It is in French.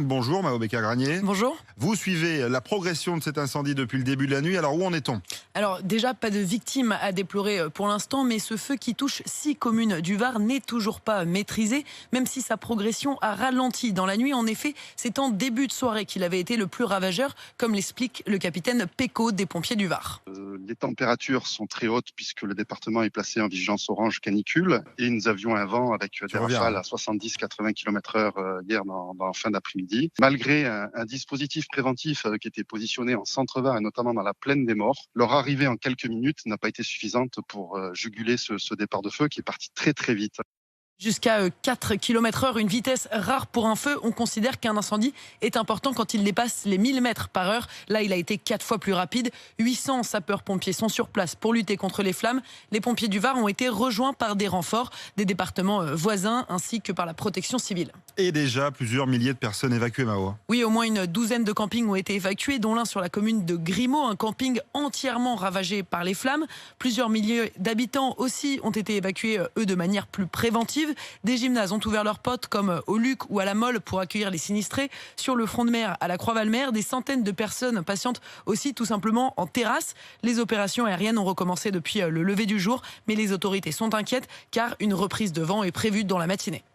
Bonjour Mao Becker-Granier. Bonjour. Vous suivez la progression de cet incendie depuis le début de la nuit. Alors où en est-on? Alors déjà, pas de victimes à déplorer pour l'instant, mais ce feu qui touche 6 communes du Var n'est toujours pas maîtrisé, même si sa progression a ralenti dans la nuit. En effet, c'est en début de soirée qu'il avait été le plus ravageur, comme l'explique le capitaine Pécaud des pompiers du Var. Les températures sont très hautes puisque le département est placé en vigilance orange canicule et nous avions un vent avec des rafales à 70-80 km/h hier dans la fin d'après-midi. Malgré un dispositif préventif qui était positionné en centre-Var et notamment dans la plaine des Morts, leur arrivée en quelques minutes n'a pas été suffisante pour juguler ce départ de feu qui est parti très très vite. Jusqu'à 4 km/h, une vitesse rare pour un feu. On considère qu'un incendie est important quand il dépasse les 1000 mètres par heure. Là, il a été 4 fois plus rapide. 800 sapeurs-pompiers sont sur place pour lutter contre les flammes. Les pompiers du Var ont été rejoints par des renforts des départements voisins ainsi que par la protection civile. Et déjà plusieurs milliers de personnes évacuées, Mao. Oui, au moins une douzaine de campings ont été évacués, dont l'un sur la commune de Grimaud, un camping entièrement ravagé par les flammes. Plusieurs milliers d'habitants aussi ont été évacués, eux, de manière plus préventive. Des gymnases ont ouvert leurs portes, comme au Luc ou à la Mole, pour accueillir les sinistrés. Sur le front de mer, à la Croix-Valmer, des centaines de personnes patientent aussi tout simplement en terrasse. Les opérations aériennes ont recommencé depuis le lever du jour, mais les autorités sont inquiètes car une reprise de vent est prévue dans la matinée.